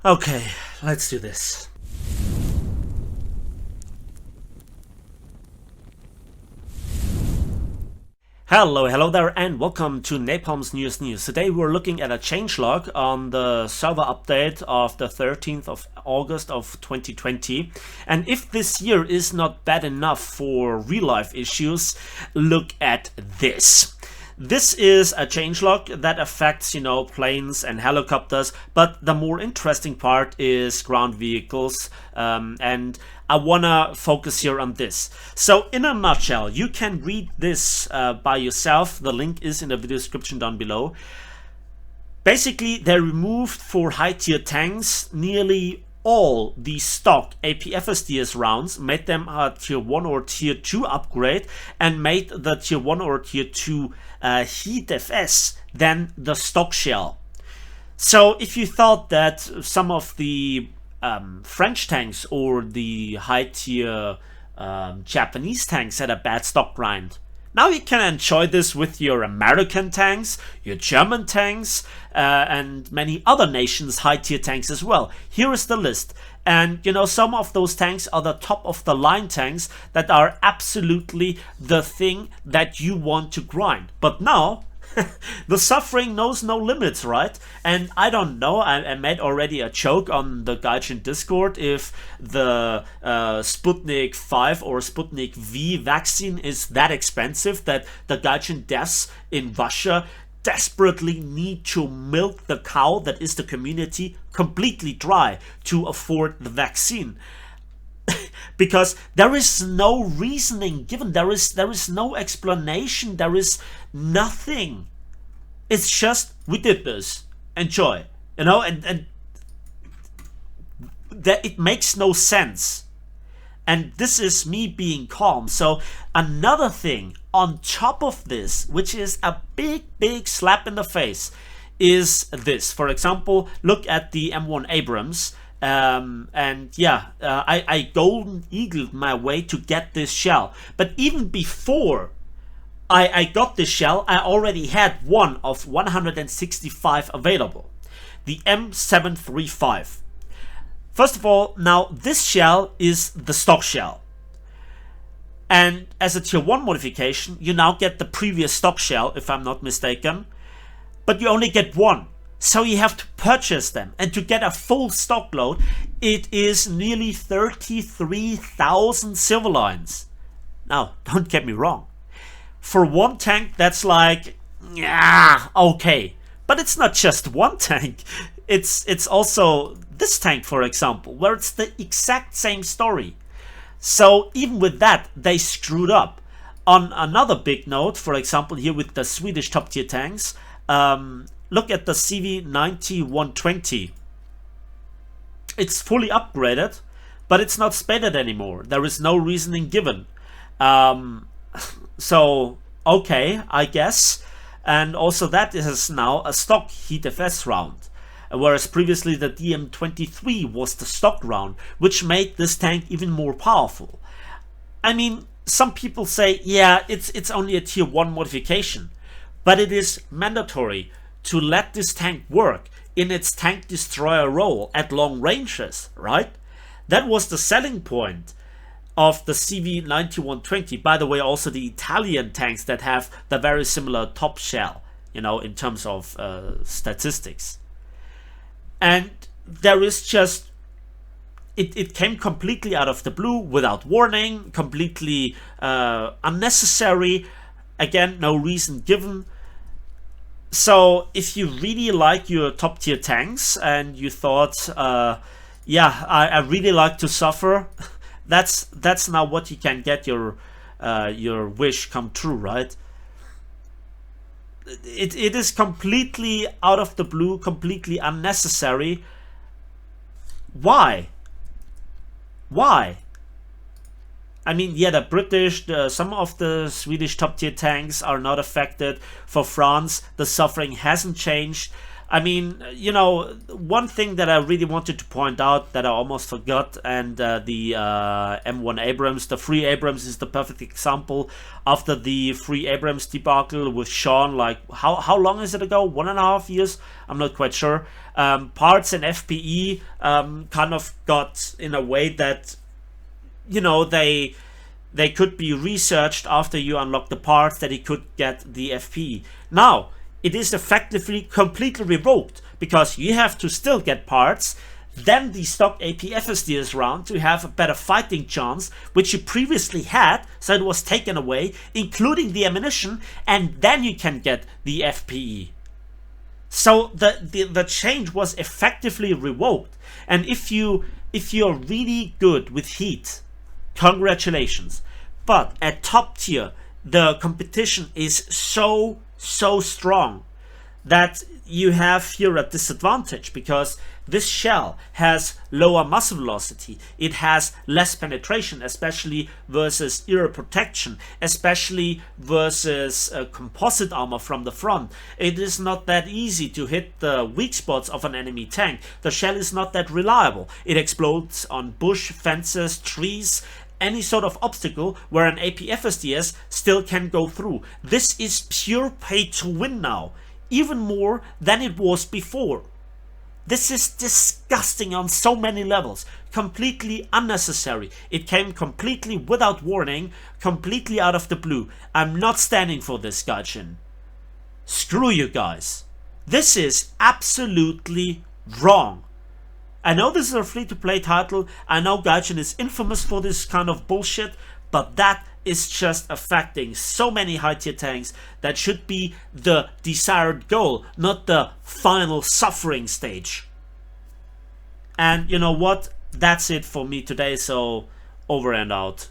Okay, let's do this. Hello there, and welcome to Napalm's News. Today we're looking at a changelog on the server update of the 13th of August of 2020. And if this year is not bad enough for real-life issues, look at this. This is a changelog that affects, planes and helicopters, but the more interesting part is ground vehicles, and I wanna focus here on this. So in a nutshell, you can read this by yourself. The link is in the video description down below. Basically, they removed for high-tier tanks nearly all the stock APFSDS rounds, made them a tier 1 or tier 2 upgrade, and made the tier 1 or tier 2 heat FS than the stock shell. So if you thought that some of the French tanks or the high tier Japanese tanks had a bad stock grind, now you can enjoy this with your American tanks, your German tanks, and many other nations' high-tier tanks as well. Here is the list. And, some of those tanks are the top-of-the-line tanks that are absolutely the thing that you want to grind. But now, the suffering knows no limits, right? And I don't know, I made already a joke on the Gaijin Discord if the Sputnik 5 or Sputnik V vaccine is that expensive that the Gaijin devs in Russia desperately need to milk the cow that is the community completely dry to afford the vaccine. Because there is no reasoning given, there is no explanation, there is nothing. It's just, we did this, enjoy, and that it makes no sense. And this is me being calm. So another thing on top of this, which is a big slap in the face, is this. For example, look at the M1 Abrams. I golden eagled my way to get this shell. But even before I got this shell, I already had one of 165 available. The M735. First of all, now this shell is the stock shell. And as a tier 1 modification, you now get the previous stock shell, if I'm not mistaken. But you only get one. So you have to purchase them, and to get a full stock load, it is nearly 33,000 silver lines. Now, don't get me wrong. For one tank, that's like, yeah, okay. But it's not just one tank. It's also this tank, for example, where it's the exact same story. So even with that, they screwed up. On another big note, for example, here with the Swedish top tier tanks, look at the CV90-120. It's fully upgraded, but it's not spaded anymore. There is no reasoning given. So, okay, I guess. And also that is now a stock heat FS round. Whereas previously the DM23 was the stock round, which made this tank even more powerful. I mean, some people say, yeah, it's only a tier 1 modification. But it is mandatory to let this tank work in its tank destroyer role at long ranges, right? That was the selling point of the CV90-120. By the way, also the Italian tanks that have the very similar top shell, in terms of statistics. And there is just, it came completely out of the blue, without warning, completely unnecessary. Again, no reason given. So if you really like your top tier tanks and you thought, yeah, I really like to suffer, that's now what you can get your wish come true, right? It is completely out of the blue, completely unnecessary. Why? I mean, yeah, the British, some of the Swedish top tier tanks are not affected. For France, the suffering hasn't changed. I mean, you know, one thing that I really wanted to point out that I almost forgot, and the M1 Abrams, the free Abrams is the perfect example. After the free Abrams debacle with Sean, like, how long is it ago? 1.5 years? I'm not quite sure. Parts and FPE kind of got in a way that, you know, they could be researched after you unlock the parts, that he could get the FPE. Now, it is effectively completely revoked, because you have to still get parts, then the stock APFSDS round to have a better fighting chance, which you previously had, so it was taken away, including the ammunition, and then you can get the FPE. So the change was effectively revoked. And if you're really good with heat, congratulations. But at top tier, the competition is so strong that you have here a disadvantage, because this shell has lower muzzle velocity, it has less penetration, especially versus ear protection, especially versus composite armor from the front. It is not that easy to hit the weak spots of an enemy tank. The shell is not that reliable. It explodes on bush, fences, trees, any sort of obstacle where an APFSDS still can go through. This is pure pay to win now, even more than it was before. This is disgusting on so many levels, completely unnecessary. It came completely without warning, completely out of the blue. I'm not standing for this, Gaijin. Screw you guys. This is absolutely wrong. I know this is a free-to-play title, I know Gaijin is infamous for this kind of bullshit, but that is just affecting so many high-tier tanks that should be the desired goal, not the final suffering stage. And you know what? That's it for me today, so over and out.